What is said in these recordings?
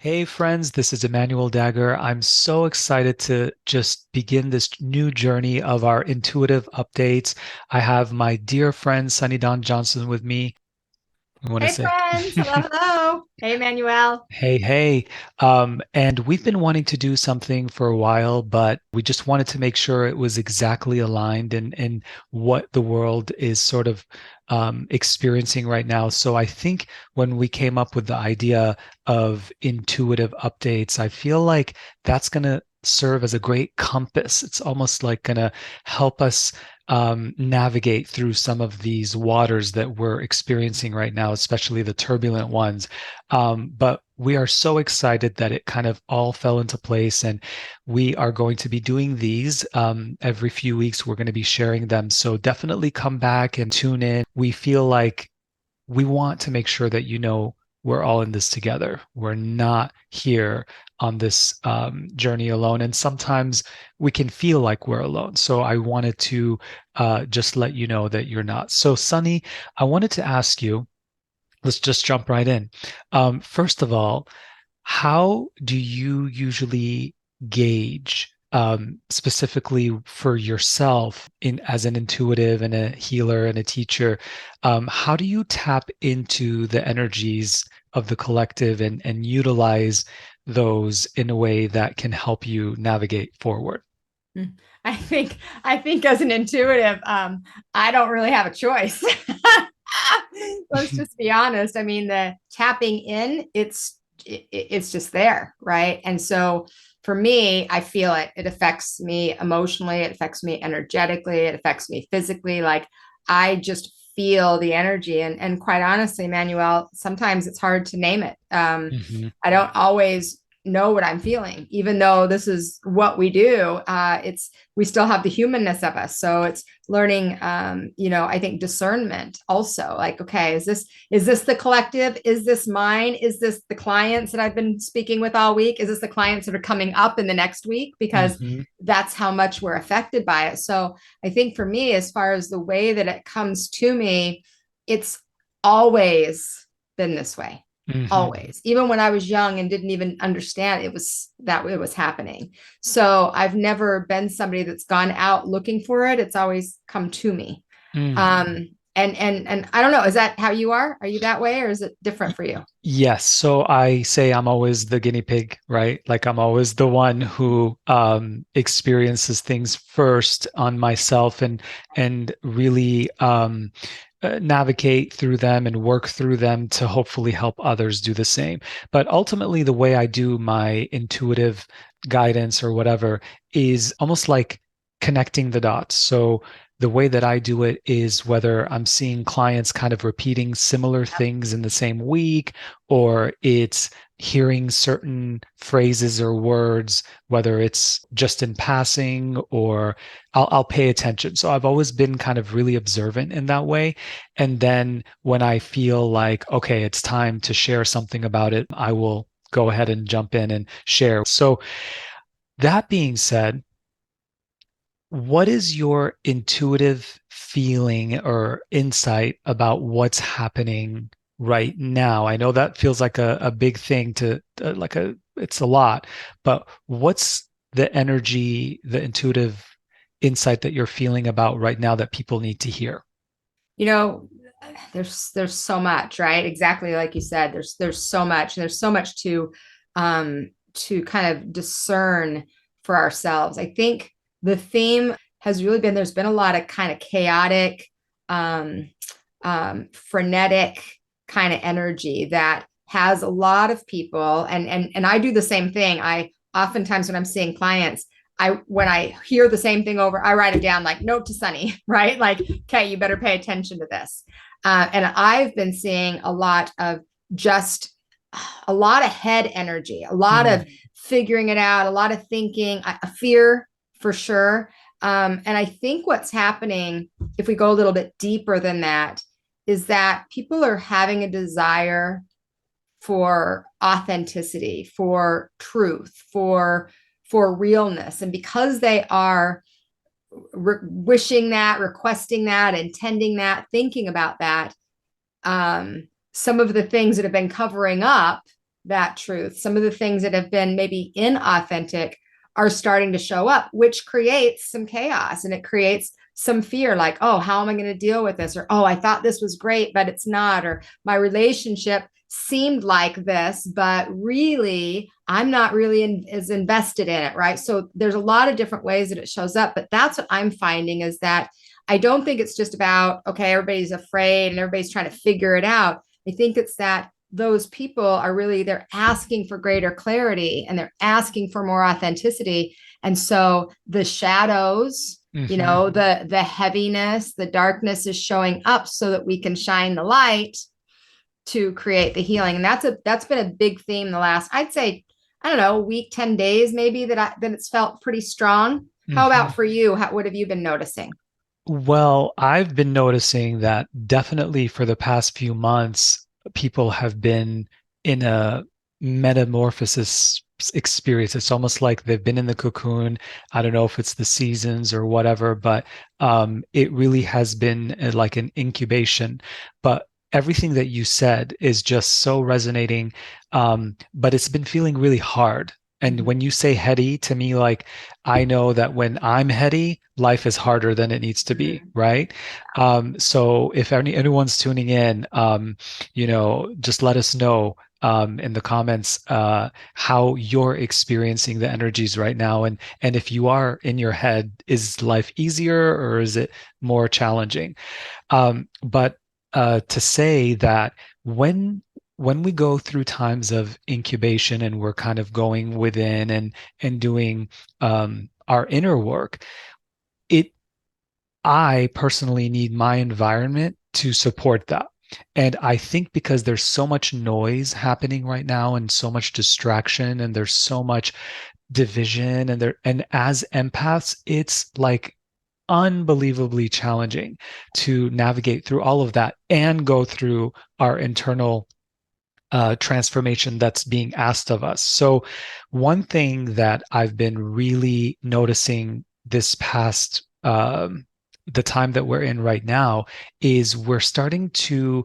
Hey friends, this is Emmanuel Dagher. I'm so excited to just begin this new journey of our intuitive updates. I have my dear friend Sunny Dawn Johnston with me. I want to Hey say, friends, hello, hello. Hey Manuel. hey, hey. And we've been wanting to do something for a while, but we just wanted to make sure it was exactly aligned in what the world is sort of experiencing right now. So I think when we came up with the idea of intuitive updates, I feel like that's going to serve as a great compass. It's almost like going to help us navigate through some of these waters that we're experiencing right now, especially the turbulent ones. But we are so excited that it kind of all fell into place, and we are going to be doing these every few weeks. We're going to be sharing them. So definitely come back and tune in. We feel like we want to make sure that we're all in this together. We're not here on this journey alone. And sometimes we can feel like we're alone. So I wanted to just let you know that you're not. So, Sunny, I wanted to ask you, let's just jump right in. First of all, how do you usually gauge, specifically for yourself in as an intuitive and a healer and a teacher, how do you tap into the energies of the collective and utilize those in a way that can help you navigate forward? Hmm. I think as an intuitive, I don't really have a choice. Let's just be honest. I mean, the tapping in, it's just there, right? And so for me, I feel it. It affects me emotionally, it affects me energetically, it affects me physically. Like I just feel the energy. And quite honestly, Manuel, sometimes it's hard to name it. Hmm. I don't always know what I'm feeling, even though this is what we do. It's we still have the humanness of us, so it's learning. I think discernment also. Like, okay, is this the collective? Is this mine? Is this the clients that I've been speaking with all week? Is this the clients that are coming up in the next week? Because Hmm. that's how much we're affected by it. So I think for me, as far as the way that it comes to me, it's always been this way, Hmm. always, even when I was young and didn't even understand it was happening. So I've never been somebody that's gone out looking for it. It's always come to me. Mm. And I don't know, is that how you are? Are you that way, or is it different for you? Yes, so I say I'm always the guinea pig, right? Like I'm always the one who experiences things first on myself and really navigate through them and work through them to hopefully help others do the same. But ultimately, the way I do my intuitive guidance or whatever is almost like connecting the dots. So the way that I do it is whether I'm seeing clients kind of repeating similar things in the same week, or it's hearing certain phrases or words, whether it's just in passing or I'll pay attention. So I've always been kind of really observant in that way. And then when I feel like, okay, it's time to share something about it, I will go ahead and jump in and share. So that being said, what is your intuitive feeling or insight about what's happening right now? I know that feels like a big thing to it's a lot, but what's the energy, the intuitive insight that you're feeling about right now that people need to hear? You know, there's so much, right? Exactly like you said, there's so much, and there's so much to kind of discern for ourselves. I think the theme has really been there's been a lot of kind of chaotic, um, frenetic kind of energy that has a lot of people, and I do the same thing. I oftentimes when I'm seeing clients, when I hear the same thing over, I write it down like note to Sunny, right? Like, okay, you better pay attention to this. And I've been seeing a lot of just a lot of head energy, a lot Mm, of figuring it out, a lot of thinking, a fear for sure. And I think what's happening, if we go a little bit deeper than that, is that people are having a desire for authenticity, for truth, for realness. And because they are wishing that, requesting that, intending that, thinking about that, some of the things that have been covering up that truth. Some of the things that have been maybe inauthentic are starting to show up, which creates some chaos, and it creates some fear, like, oh, how am I going to deal with this? Or, oh, I thought this was great, but it's not. Or my relationship seemed like this, but really, I'm not really as invested in it, right? So there's a lot of different ways that it shows up, but that's what I'm finding, is that I don't think it's just about, okay, everybody's afraid and everybody's trying to figure it out. I think it's that those people are really, they're asking for greater clarity and they're asking for more authenticity. And so the shadows, Mm-hmm. the heaviness, the darkness is showing up so that we can shine the light to create the healing. And that's been a big theme the last, I'd say, I don't know, a week, 10 days maybe, that it's felt pretty strong. How Mm-hmm. about for you? What have you been noticing? Well, I've been noticing that definitely for the past few months, people have been in a metamorphosis experience. It's almost like they've been in the cocoon. I don't know if it's the seasons or whatever, but it really has been like an incubation. But everything that you said is just so resonating. But it's been feeling really hard. And Mhm. when you say heady, to me, like I know that when I'm heady, life is harder than it needs to be, Mhm. right? So if anyone's tuning in, just let us know in the comments how you're experiencing the energies right now, and if you are in your head, is life easier or is it more challenging? But to say that when when we go through times of incubation and we're kind of going within and doing our inner work, it I personally need my environment to support that. And I think because there's so much noise happening right now and so much distraction and there's so much division and as empaths, it's like unbelievably challenging to navigate through all of that and go through our internal transformation that's being asked of us. So, one thing that I've been really noticing this past the time that we're in right now is we're starting to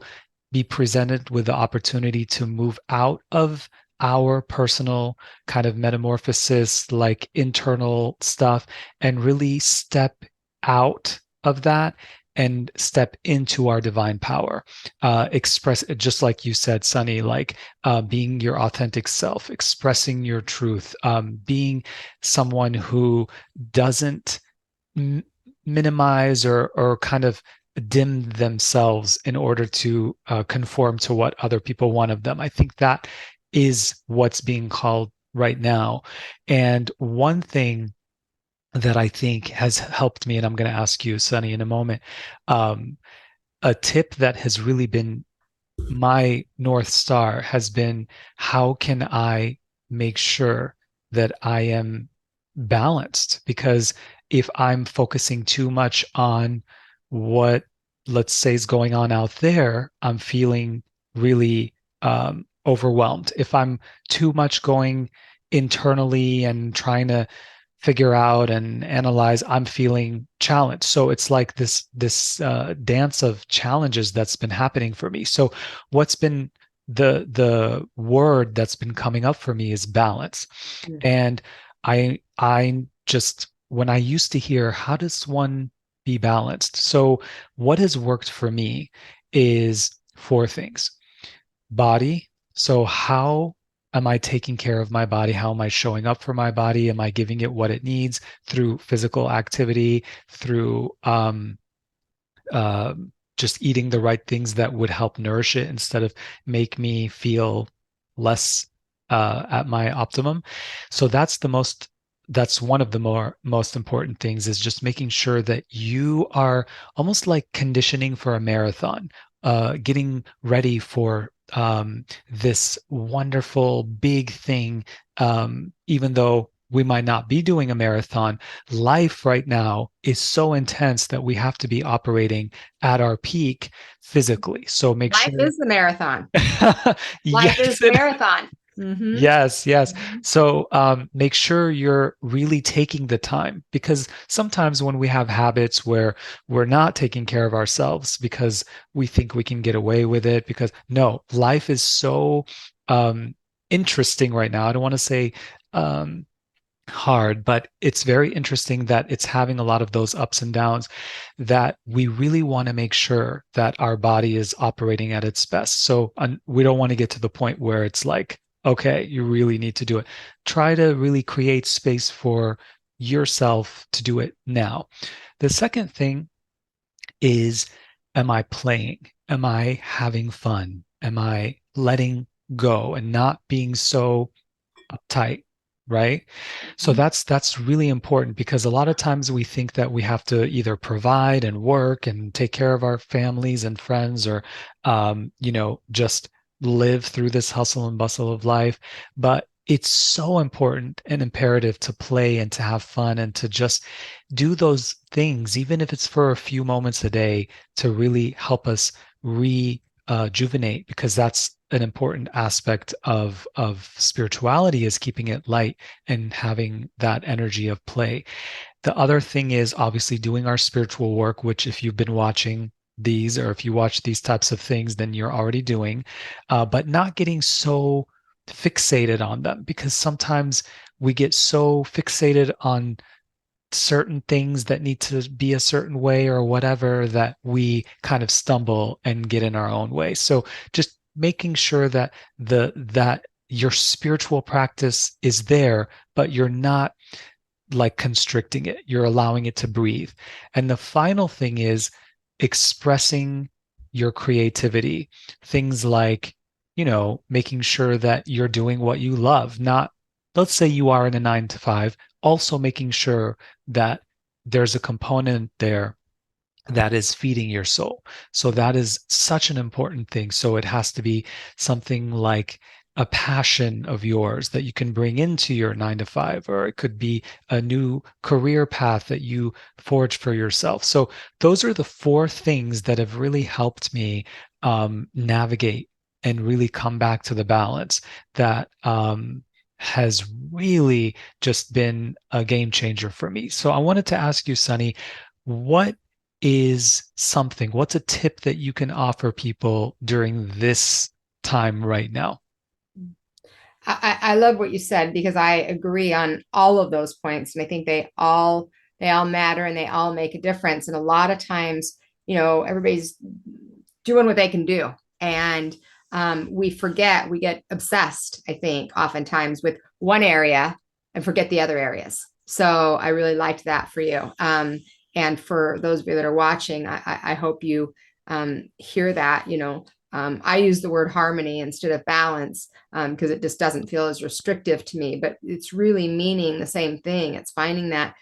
be presented with the opportunity to move out of our personal kind of metamorphosis, like internal stuff, and really step out of that and step into our divine power. Express, just like you said, Sunny, like being your authentic self, expressing your truth, being someone who doesn't m- minimize or kind of dim themselves in order to conform to what other people want of them. I think that is what's being called right now. And one thing that I think has helped me, and I'm going to ask you, Sunny, in a moment, um, a tip that has really been my North Star has been how can I make sure that I am balanced? Because if I'm focusing too much on what, let's say, is going on out there, I'm feeling really overwhelmed. If I'm too much going internally and trying to figure out and analyze, I'm feeling challenged. So it's like this dance of challenges that's been happening for me. So what's been the word that's been coming up for me is balance. And I just when I used to hear how does one be balanced? So what has worked for me is four things. Body. So how am I taking care of my body? How am I showing up for my body? Am I giving it what it needs through physical activity, through uh, just eating the right things that would help nourish it instead of make me feel less at my optimum. So that's one of the most important things is just making sure that you are almost like conditioning for a marathon, getting ready for this wonderful big thing, even though we might not be doing a marathon. Life right now is so intense that we have to be operating at our peak physically. So make Life sure. is the marathon. Life is Yes, the marathon. Mm-hmm. yes, yes. Mm-hmm. So make sure you're really taking the time because sometimes when we have habits where we're not taking care of ourselves because we think we can get away with it, because no, life is so um, interesting right now. I don't want to say um, hard, but it's very interesting that it's having a lot of those ups and downs, that we really want to make sure that our body is operating at its best. So we don't want to get to the point where it's like, okay, you really need to do it. Try to really create space for yourself to do it now. The second thing is, am I playing? Am I having fun? Am I letting go and not being so uptight, right? So that's really important, because a lot of times we think that we have to either provide and work and take care of our families and friends, or just live through this hustle and bustle of life. But it's so important and imperative to play and to have fun and to just do those things, even if it's for a few moments a day, to really help us rejuvenate, because that's an important aspect of spirituality, is keeping it light and having that energy of play. The other thing is obviously doing our spiritual work, which, if you've been watching these, or if you watch these types of things, then you're already doing, but not getting so fixated on them, because sometimes we get so fixated on certain things that need to be a certain way or whatever, that we kind of stumble and get in our own way. So just making sure that that your spiritual practice is there, but you're not like constricting it. You're allowing it to breathe. And the final thing is expressing your creativity. Things like, making sure that you're doing what you love. Not, let's say you are in a 9 to 5, also making sure that there's a component there that is feeding your soul. So that is such an important thing. So it has to be something like a passion of yours that you can bring into your 9 to 5, or it could be a new career path that you forge for yourself. So those are the four things that have really helped me navigate and really come back to the balance that has really just been a game changer for me. So I wanted to ask you, Sunny, what what's a tip that you can offer people during this time right now? I love what you said, because I agree on all of those points, and I think they all matter, and they all make a difference. And a lot of times, everybody's doing what they can do, and we get obsessed, I think, oftentimes with one area and forget the other areas. So I really liked that for you. And for those of you that are watching, I hope you hear that. I use the word harmony instead of balance, because it just doesn't feel as restrictive to me, but it's really meaning the same thing. It's finding that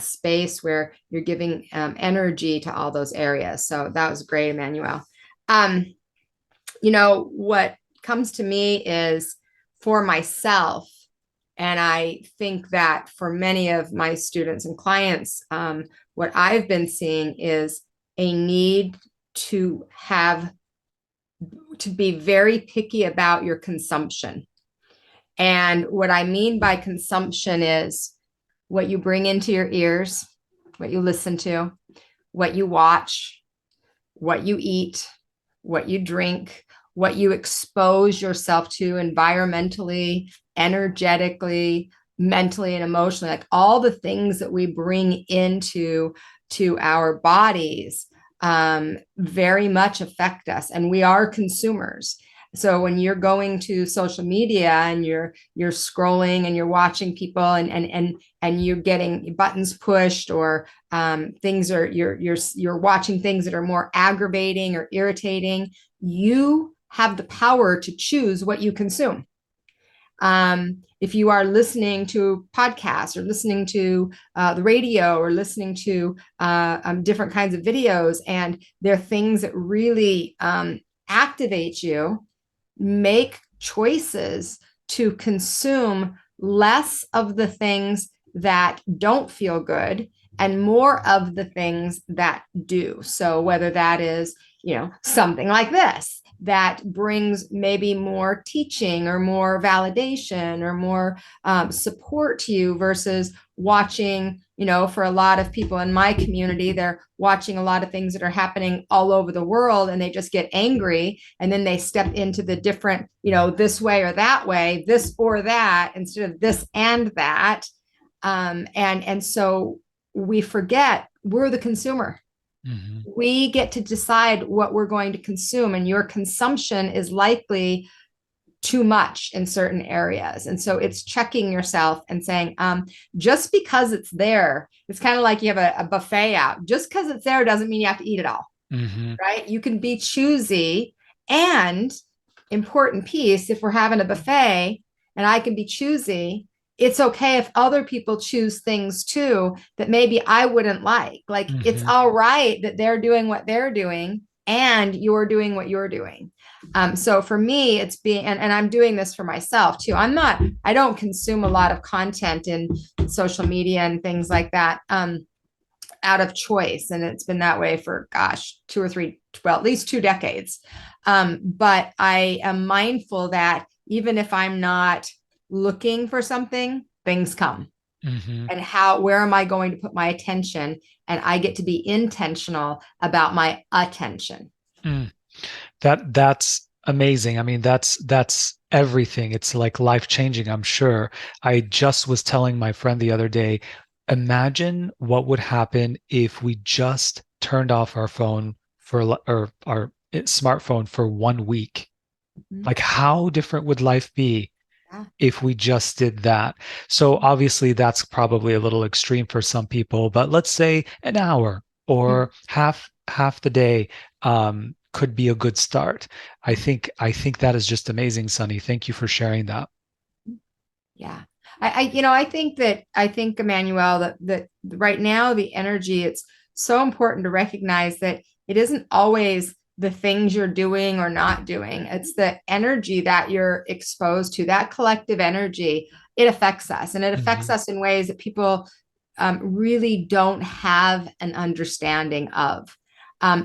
space where you're giving energy to all those areas. So that was great, Emmanuel. What comes to me is, for myself, and I think that for many of my students and clients, what I've been seeing is a need to be very picky about your consumption. And what I mean by consumption is what you bring into your ears, what you listen to, what you watch, what you eat, what you drink, what you expose yourself to environmentally, energetically, mentally, and emotionally. Like, all the things that we bring into our bodies very much affect us, and we are consumers. So when you're going to social media and you're scrolling and you're watching people, and you're getting buttons pushed, or you're watching things that are more aggravating or irritating, you have the power to choose what you consume. If you are listening to podcasts, or listening to the radio, or listening to different kinds of videos, and they're things that really activate you, make choices to consume less of the things that don't feel good and more of the things that do. So whether that is, something like this, that brings maybe more teaching or more validation or more support to you versus watching, for a lot of people in my community, they're watching a lot of things that are happening all over the world and they just get angry. And then they step into the different, this way or that way, this or that, instead of this and that. And so we forget we're the consumer. Mm-hmm. We get to decide what we're going to consume, and your consumption is likely too much in certain areas. And so it's checking yourself and saying, just because it's there, it's kind of like you have a buffet out. Just because it's there doesn't mean you have to eat it all, mm-hmm. right? You can be choosy. And important piece, if we're having a buffet and I can be choosy, it's okay if other people choose things too that maybe I wouldn't like. Like, mm-hmm. It's all right that they're doing what they're doing and you're doing what you're doing. So for me, it's being, and I'm doing this for myself too. I don't consume a lot of content in social media and things like that out of choice. And it's been that way for, 2 or 3, well, at least 2 decades. But I am mindful that even if I'm not looking for something, things come. Mm-hmm. And where am I going to put my attention? And I get to be intentional about my attention. That's amazing. I mean, that's everything. It's like life-changing, I'm sure. I just was telling my friend the other day, imagine what would happen if we just turned off our phone or our smartphone for 1 week. Mm-hmm. Like, how different would life be if we just did that? So obviously that's probably a little extreme for some people, but let's say an hour or half the day could be a good start. I think that is just amazing, Sunny. Thank you for sharing that. Yeah. I think, Emmanuel, that right now the energy, it's so important to recognize that it isn't always the things you're doing or not doing. It's the energy that you're exposed to, that collective energy. It affects us, and it affects mm-hmm. us in ways that people really don't have an understanding of.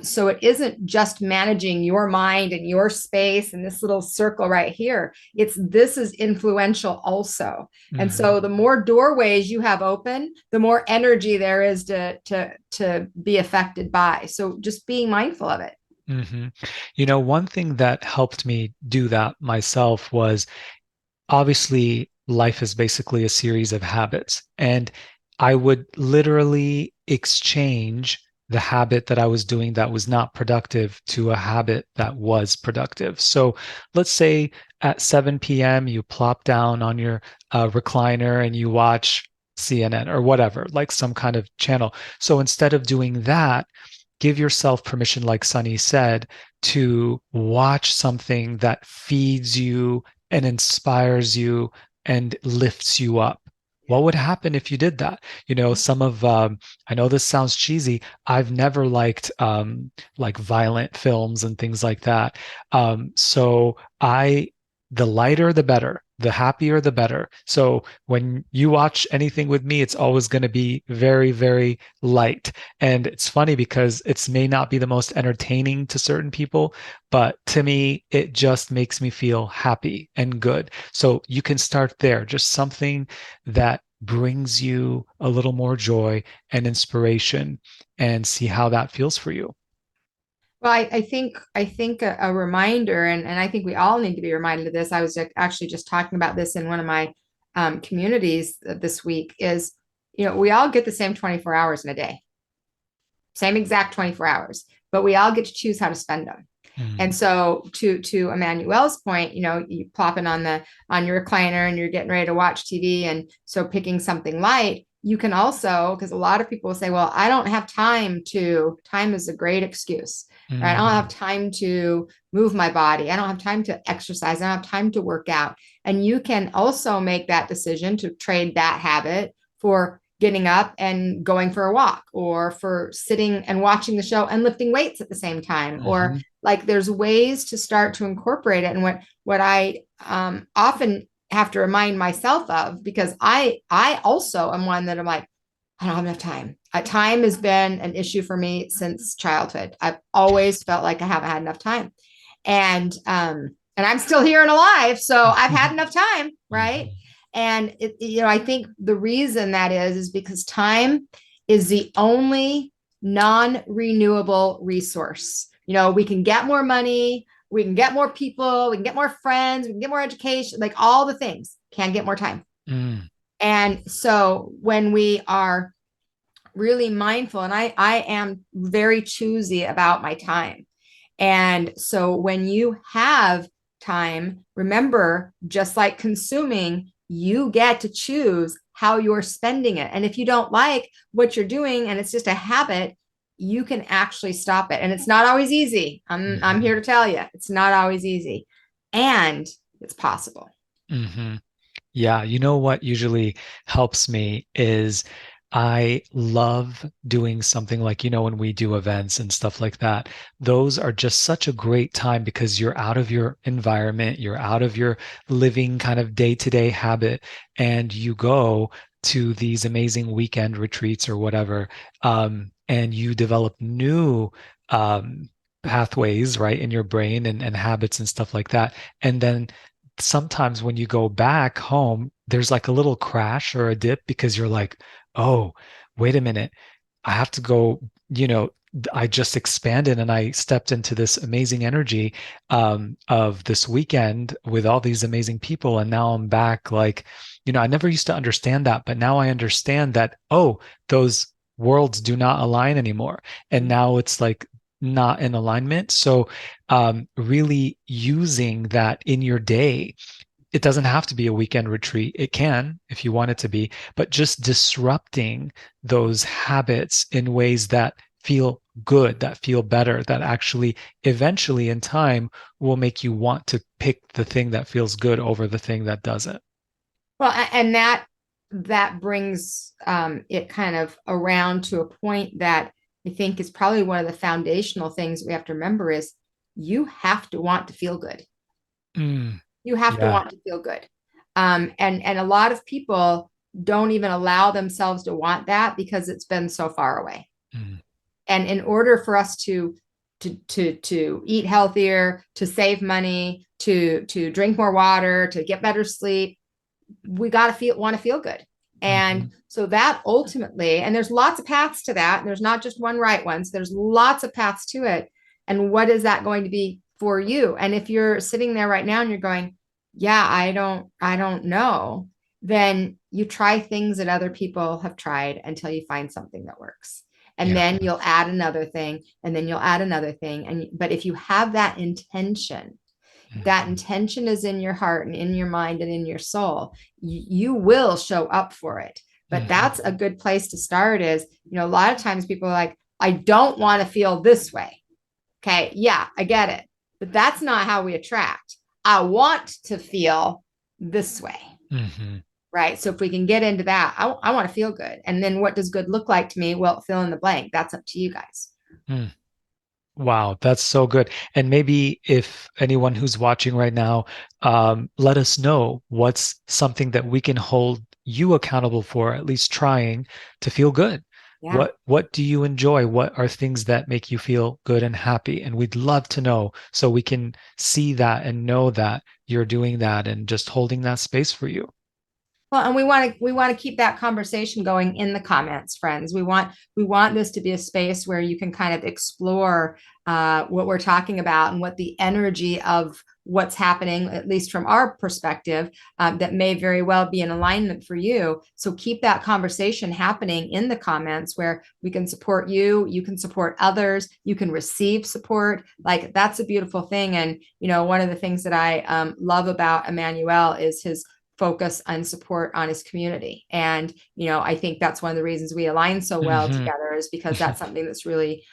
So it isn't just managing your mind and your space and this little circle right here. This is influential also. Mm-hmm. And so the more doorways you have open, the more energy there is to be affected by. So just being mindful of it. Mm-hmm. One thing that helped me do that myself was, obviously life is basically a series of habits, and I would literally exchange the habit that I was doing that was not productive to a habit that was productive. So let's say at 7 p.m. you plop down on your recliner and you watch CNN or whatever, like some kind of channel. So instead of doing that, give yourself permission, like Sunny said, to watch something that feeds you and inspires you and lifts you up. What would happen if you did that? I know this sounds cheesy. I've never liked like violent films and things like that. So the lighter, the better. The happier, the better. So when you watch anything with me, it's always going to be very, very light. And it's funny because it may not be the most entertaining to certain people, but to me, it just makes me feel happy and good. So you can start there, just something that brings you a little more joy and inspiration, and see how that feels for you. Well, I think a reminder, and I think we all need to be reminded of this. I was actually just talking about this in one of my communities this week, is, we all get the same 24 hours in a day, same exact 24 hours, but we all get to choose how to spend them. Mm-hmm. And so to Emmanuel's point, you plop in on your recliner and you're getting ready to watch TV. And so picking something light, you can also, because a lot of people will say, well, I don't have time is a great excuse. Mm-hmm. Right? I don't have time to move my body. I don't have time to exercise. I don't have time to work out. And you can also make that decision to trade that habit for getting up and going for a walk, or for sitting and watching the show and lifting weights at the same time. Mm-hmm. Or like, there's ways to start to incorporate it. And what I often have to remind myself of, because I also am one that I'm like, I don't have enough time. Time has been an issue for me since childhood. I've always felt like I haven't had enough time. And I'm still here and alive, so I've had enough time, right? And I think the reason that is because time is the only non-renewable resource. We can get more money, we can get more people, we can get more friends, we can get more education, like all the things. Can't get more time. Mm. And so when we are really mindful, and I am very choosy about my time. And so when you have time, remember, just like consuming, you get to choose how you're spending it. And if you don't like what you're doing and it's just a habit, you can actually stop it. And it's not always easy. I'm here to tell you, it's not always easy. And it's possible. Mm-hmm. Yeah, you know what usually helps me is I love doing something like, when we do events and stuff like that. Those are just such a great time because you're out of your environment, you're out of your living kind of day-to-day habit, and you go to these amazing weekend retreats or whatever, and you develop new pathways, right, in your brain and habits and stuff like that. And then sometimes when you go back home, there's like a little crash or a dip because you're like, oh, wait a minute. I have to go, I just expanded and I stepped into this amazing energy of this weekend with all these amazing people. And now I'm back. Like, I never used to understand that, but now I understand that, oh, those worlds do not align anymore. And now it's like not in alignment. So really using that in your day. It doesn't have to be a weekend retreat. It can if you want it to be, but just disrupting those habits in ways that feel good, that feel better, that actually eventually in time will make you want to pick the thing that feels good over the thing that doesn't. Well, and that brings it kind of around to a point that I think is probably one of the foundational things we have to remember is you have to want to feel good. Mm, You have to yeah. want to feel good. And a lot of people don't even allow themselves to want that because it's been so far away. Mm, And in order for us to eat healthier, to save money, to drink more water, to get better sleep, we got to want to feel good. And mhm, so that ultimately, and there's lots of paths to that, and there's not just one right one. So there's lots of paths to it. And what is that going to be for you? And if you're sitting there right now and you're going, yeah, I don't know, then you try things that other people have tried until you find something that works. And yeah. then you'll add another thing, and then you'll add another thing. But if you have that intention, that Mhm, intention is in your heart and in your mind and in your soul, you will show up for it. But mhm, that's a good place to start is, a lot of times people are like, I don't want to feel this way. Okay. Yeah, I get it. But that's not how we attract. I want to feel this way. mhm. Right. So if we can get into that, I want to feel good. And then what does good look like to me? Well, fill in the blank. That's up to you guys. Mm. Wow, that's so good. And maybe if anyone who's watching right now, let us know what's something that we can hold you accountable for, at least trying to feel good. Yeah. What do you enjoy? What are things that make you feel good and happy? And we'd love to know so we can see that and know that you're doing that and just holding that space for you. Well, and we want to keep that conversation going in the comments, friends. We want this to be a space where you can kind of explore what we're talking about and what the energy of what's happening, at least from our perspective, that may very well be in alignment for you. So keep that conversation happening in the comments where we can support you, you can support others, you can receive support. Like that's a beautiful thing. And one of the things that I love about Emmanuel is his focus and support on his community. And, I think that's one of the reasons we align so well Hmm. together is because that's something that's really,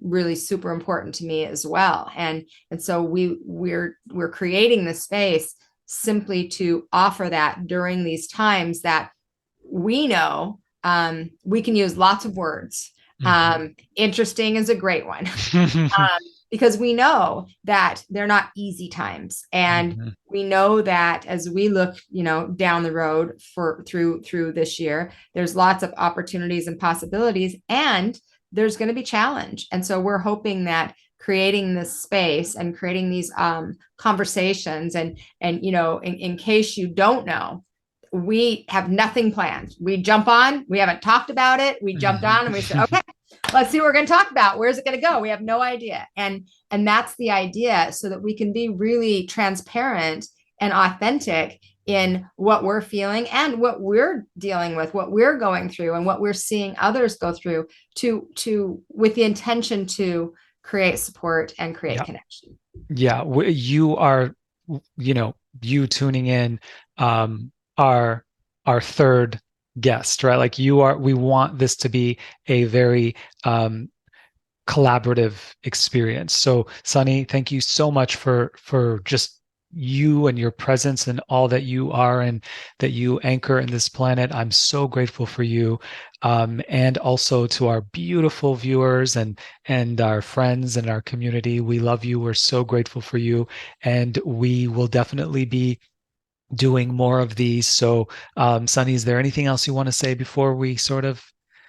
really super important to me as well. And so we're creating this space simply to offer that during these times that we know we can use lots of words. Interesting is a great one. Hmm. Because we know that they're not easy times, and Hmm. we know that as we look down the road through this year, there's lots of opportunities and possibilities, and there's going to be challenge. And so we're hoping that creating this space and creating these conversations. And in case you don't know, we have nothing planned. We jump on, we haven't talked about it. We jumped on and we said, okay, let's see what we're going to talk about. Where's it going to go? We have no idea. And that's the idea, so that we can be really transparent and authentic in what we're feeling and what we're dealing with, what we're going through, and what we're seeing others go through, to with the intention to create support and create connection. Yeah, you are, you tuning in, our third guest, right? Like you are, we want this to be a very collaborative experience. So Sunny, thank you so much for just you and your presence and all that you are and that you anchor in this planet. I'm so grateful for you. And also to our beautiful viewers and our friends and our community. We love you. We're so grateful for you. And we will definitely be doing more of these. So, Sunny, is there anything else you want to say before we sort of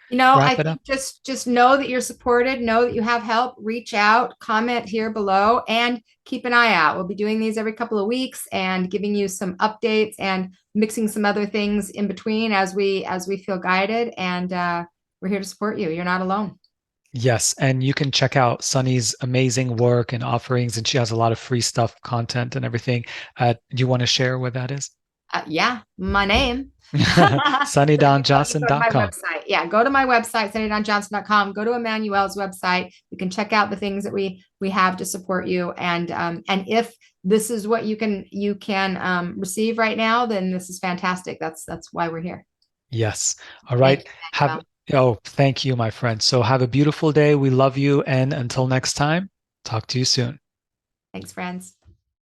I wrap it up? think just know that you're supported, know that you have help, reach out, comment here below, and keep an eye out. We'll be doing these every couple of weeks and giving you some updates and mixing some other things in between as we feel guided. And we're here to support you. You're not alone. Yes, and you can check out Sunny's amazing work and offerings, and she has a lot of free stuff, content, and everything. Do you want to share what that is? Yeah, my name. Go to my SunnyDawnJohnson.com. website. Yeah, go to my website, sunnydawnjohnson.com. Go to Emmanuel's website. You can check out the things that we have to support you. And if this is what you can receive right now, then this is fantastic. That's why we're here. Yes. All right. Thank you, my friend. So have a beautiful day. We love you. And until next time, talk to you soon. Thanks, friends.